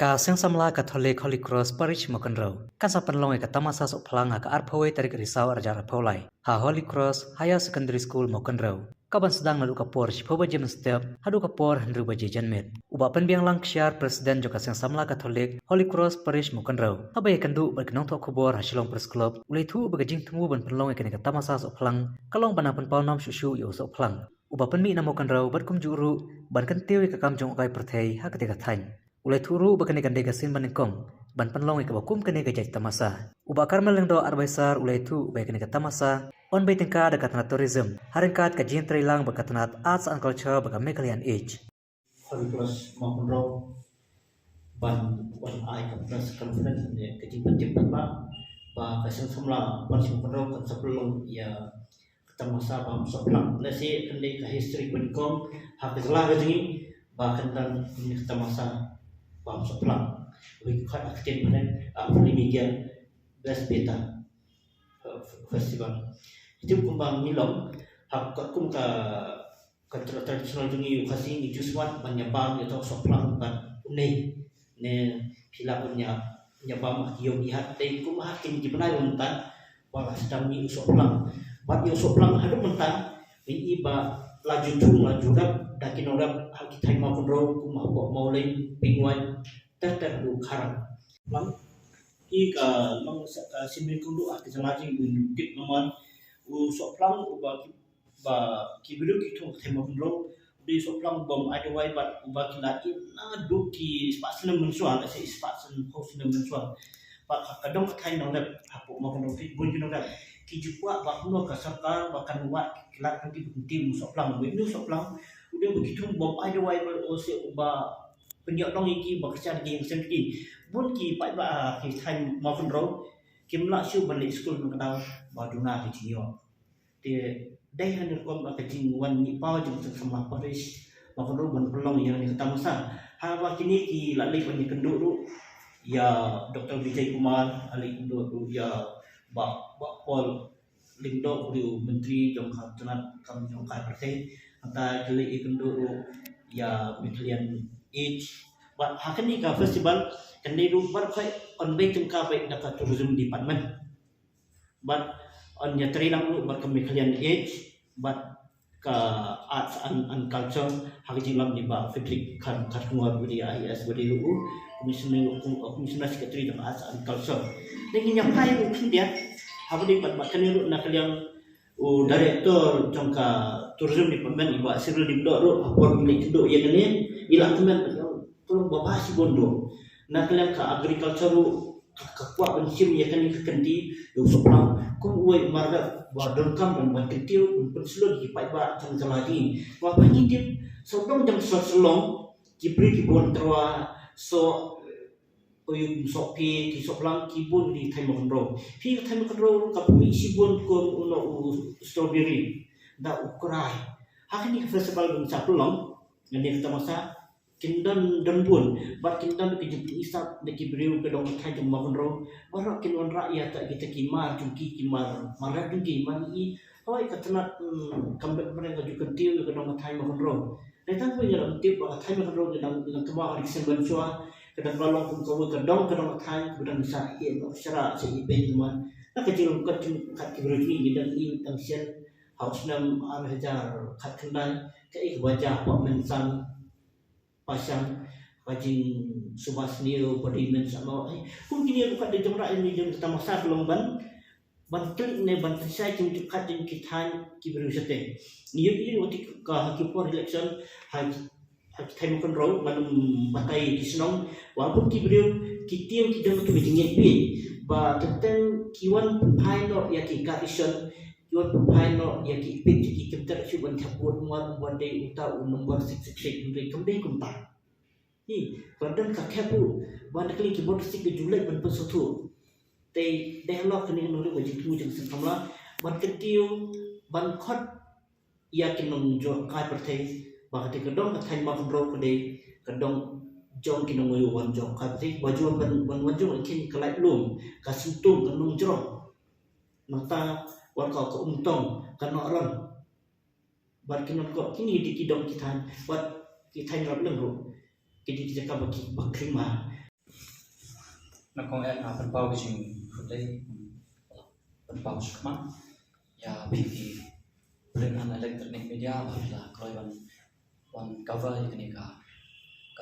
Ka seng samla Catholic Holy Cross Parish Mokenro. Kan sa panlong ka tamasa sok plang ka arpaway tarik risau arjar arpawlay. Ha Holy Cross Higher Secondary School Mokenro. Kaban sedang lalu kapor sipoba jem step hadu kapor hendru baji janmet. Uba penbiang lang syar presiden joka seng samla Catholic Holy Cross Parish Mokenro. Habay kandu berkenong tok kubor hasilong pres club. Ulai tu bagajing temu ban panlong ka tamasa sok plang. Kalong banapan paunam susu yo sok plang. Uba penmi na Mokenro berkum juru ban kentiu ka kamjong kai perthei ha ketika thain. Ulai turu bakane gande gasin banengkong ban panlong ke bakum kene gajai tamasa uba karmel lengdo arbisar ulai tu bai kene tamasa on bai tengka da katna tourism harenkat ka jin trilang bakatnat arts and culture baka mekalian age Holy Cross Mokenro ban ai ka press conference ne ke jin penting ba kasang samla ban Mokenro kan sapulong ya tamasa ba saplang lesi kende ka history penkom hak jelah gajing ba kandan ni tamasa bam saplang we kat akten pen afli media best beta festival itu kumbang milong hak kum ka tradisional jungi ukasi ni juswat banyabang itu saplang ban unai ne pila punya nyabam yo lihat dei kum hakin di benai untan wala sedang ni saplang bat yo saplang hadu mentan ni ba laju tung laju rap dakin orang hal kita mau kontrol kumah mau lain pingwan tertentu karang lang ika mang simbing kundu ak jelaji binduk nomor soplang ba kibiru kitu tema kontrol di soplang bom ada wai bat uba kilati na duki spatsen mensual se spatsen host mensual pak kadang kain nang hapo mau kontrol bun kinodap kijupua bakno kasarkar bahkan wat kilat nanti penting soplang windu soplang udah begitu bom ada wai ose uba penyok dong iki bekerja di sendiri bun ki pai ba ki thain mau kontrol kim la shu balik school ngadaw baduna ki jiyo te dai hander kom ba kajing wan ni pau jeng sama parish mau kontrol ban pelong yang ni tamasa ha ba kini ki la le ban kenduk du ya Dr. Vijay Kumar ali kenduk du ya ba Paul Lindo beliau menteri jong kantonat kam jong kai partai anta kali ikundu ya Mekalian age but hakani ka festival kande du bar khai on bay tengka bay daka tourism department but on ya trilang lu bar ka Mekalian age but ka arts and culture hakji lam ni ba Frederick kan katungwa budi IAS budi lu komisioner sekretari jong arts and culture dengan yang kai lu kindia habis bat kani nak yang director jangka tourism department iba sirul di do apor milik do ya ni ila teman tolong bawa si bondo nak yang ke agriculture ka kuat bensim ya kan kendi yo soplang ko uai marga ba dengkam dan ban ketiu pun selo di pai ba jang lagi wa pangitip sopong jang selong kibri kibon terwa so uyum sopi ki soplang kibun di time control pi time control ka pumisi bon ko uno strawberry da ukrai hakini festival bung sapulong ngene kita masa kindan dan pun bat kindan ke jepi isap de kibriu ke dong kai jung control barak kinwan rakyat tak kita kimar jungki kimar marah jungki mani hoi katenat kambet mereka juga tiu ke dong time control datang punya dalam tip time control dalam kebawah di semban chua kadang balong pun kau kadang thai kadang sa ye no syara se iben teman nak kecil kat kibruni dan i tangsian haus nam ar hajar kat kendai ke wajah pak mensan pasang wajing subas nio bodimen sama pun kini bukan di jumlah ini jam kita masa belum ban klik ne ban saya jam kat jam kita kibru sete ni ini waktu ka hakipor election time control manum batai kisnong walaupun kibriu kitiam kidang tu bijingnya pi ba tentang kiwan pai no ya ki karison kiwan pai no ya ki pit ki kimter chuban thaput mon bande uta nomor 66 ri kamdei kumta hi badan ka khapu ban kli ki bot sik julai ban pesotu te dialog kini nulu wajib tu jeng samla ban ketiu ban khot ya kinong jo kai pertai bakati kedong katain ma kontrol kede kedong jong kinong ngoyo wan jong kati baju ban jong kin kelai lum kasuntung kanong jro nata wan ka ko umtong kana ron bar kinong ko kini di kidong kitan wat kitain rap leng ro kidi kita baki bakrima nó có em là phần bao cái chuyện phần đây phần bao sức mạnh ya thì lên an electronic media là coi one cover cái này cả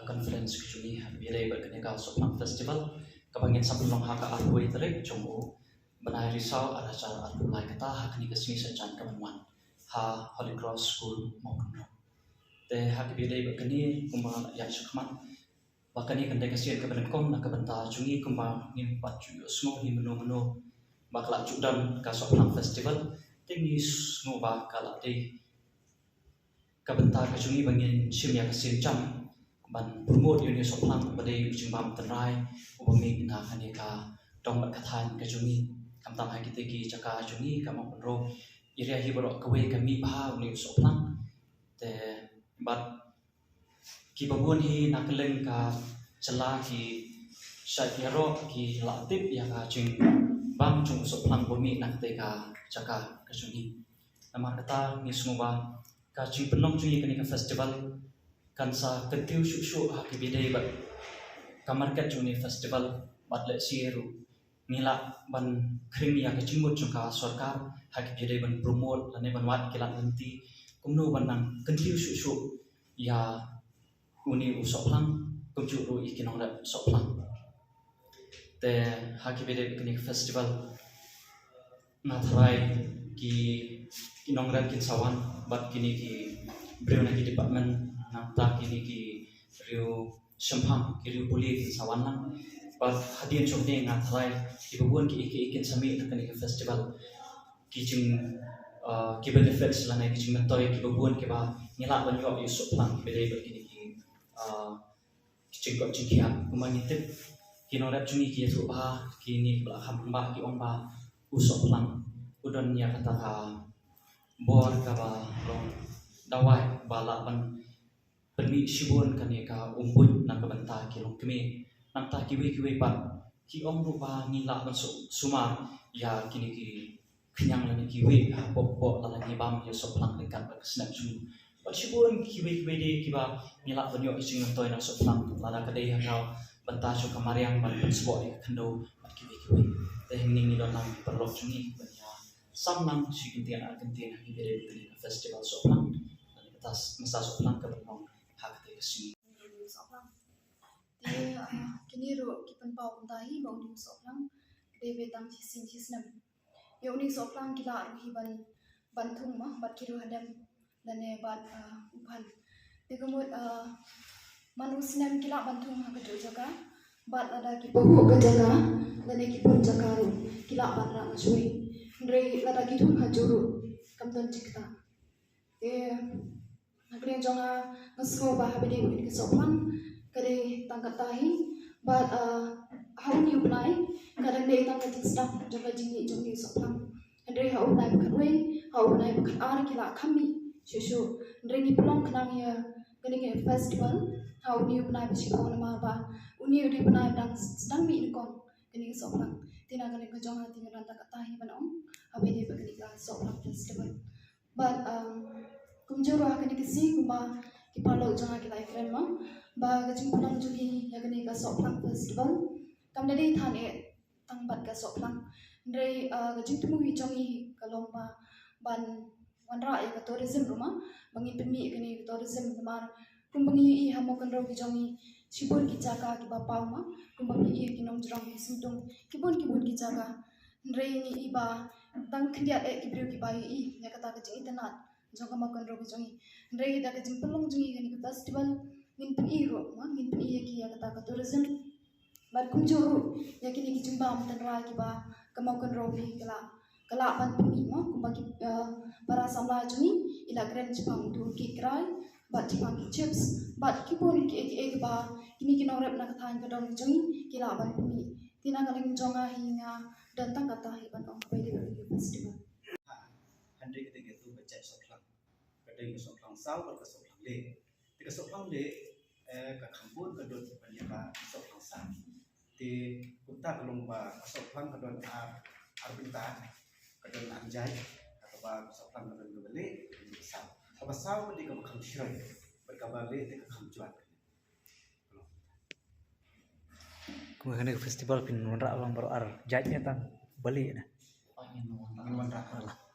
conference cái chuyện này về đây cái này cả Soplang festival các bạn nghe sampai long haka arway terik cuma benai risau ada cara arway kata hak ni kesini sejan kemenuan ha Holy Cross School maupun te hak về đây cái này kuma ya sức mạnh bahkan ni kendai kasihan kepada kom nak kebentar cungi kembang ni pacu semua ni menu bakal cudan ka Soplang festival tinggi semua bakal di kebentar ka cungi bangin simya kasin jam ban promote uni Soplang badai ujimbam tenrai ubami na kanika dong kathan ka cungi kamtam hai kita ki caka cungi kama penro area hi borok kawe kami bah uni Soplang te bat ki babun hi nakeleng ka cela ki syakiro ki latip ya ka jing bang chung Soplang bumi nak te ka caka ka cungi nama kata ni semua ka jing penom cungi kani ka festival kan sa ketiu syuk ha ki bidai bat kamar kat cungi festival bat le sieru ngila ban krim ya ka jingmut chung ka sarkar ha ki bidai ban promote lane ban wat kilat nanti kumno ban nang ketiu syuk ya uni Soplang kumjuru ikinong rat Soplang te haki bede kini festival natrai ki kinong rat kinsawan bat kini ki breu na ki department nata kini ki riu Sempang ki riu puli kinsawan lang bat hadian chokde natrai ki bubuan ki ikin sami kini festival ki jing ki benefits lana ki jing mentoy ki bubuan ki ba ngila ban yo Soplang ki bede kini ki cingkok cingkian kumangitip kinorap cungi ki tu bah kini belakang bah ki omba Soplang udon ya kata ka bor ka ba long dawai bala ban permi sibun kan ya ka umpun nak benta ki long kemi nak ta kiwe pat ki om rupa ngila ban suma ya kini ki kenyang lani kiwe ha pok lani bam ya Soplang dekat ba snap cungi Sibun kiwe de kiba ngila banyo ising toy na Soplang lada kadai hangau banta so kamariang ban sport kendo kiwe te hingning ni don nang perlok cungi banya samnang sikintian Argentina hibere di festival Soplang dan atas masa Soplang ke benong hak te kesini Soplang te kini ro kipen pau tahi bau di Soplang de betang cisnam ya uni Soplang kila hiban bantung mah bat kiru hadam dan bat upan tegumut manusnem kila bantung ha kejo jaga bat ada kipu ke jaga dan kipun jaga kila bat ra masui ndre lada kitung ha juru kamton cikta Akhirnya jangan ngesko bah bede bede ke Soplang kade tangkat tahi bat haun yu benai kadang dei tangkat staff jaga jingi jongi Soplang andre haun nai katwe haun nai kat ar kila kami Shushu, ndrengi pelong kenang ya kening festival, haun yu benai besikong nama ba, uni udi benai dang sedang mi nikong kening Soplang, tina kening kejong hati ngeranta katahi banong, abedi kening Soplang festival. But kumjuru kening kesi kuma kipalo jong kita friend ma, ba kejing pelong juhi ya kening Soplang festival, kam dari thane tangbat ke Soplang, ndre kejing temu jongi kalomba ban wanra ya ke tourism rumah bangi pemi kini tourism kemar kumbangi i hamo kenro ki jongi sibun ki jaga ki bapau ma kumbangi i kinom jrong ki sudung kibun ki jaga ndrei ni iba tang khndia ki bru ki bai i ya kata ke jing tanat jonga ma kenro ki jongi ndrei da ke jing pelong jongi kini festival min peni ro ma min peni ki ya kata ke tourism bar kumjuru ya kini ki jumba tanra ki ba kamau kenro ki kala ban peni ma kumbagi para samla juni ila grand Jepang tu ki krai bat Jepang ki chips bat ki pun ki ba kini ki norep na kathan ka dong juni kila ban peni tina kaling jonga hinga dan tang kata hi ban ong bai de festival handai ketika itu baca Soplang kadai Soplang sau ke Soplang le ke Soplang le ka kampun ka dot banyak Soplang sa ti kunta kalong ba Soplang ka dot arbinta kadang anjay atau bah Soplang kadang kembali besar apa sau di kampung Syrai berkabali di kampung Juan Kemudian festival pin nunra alam baru ar jajnya tang Bali na. Angin nuan Ang naman ra.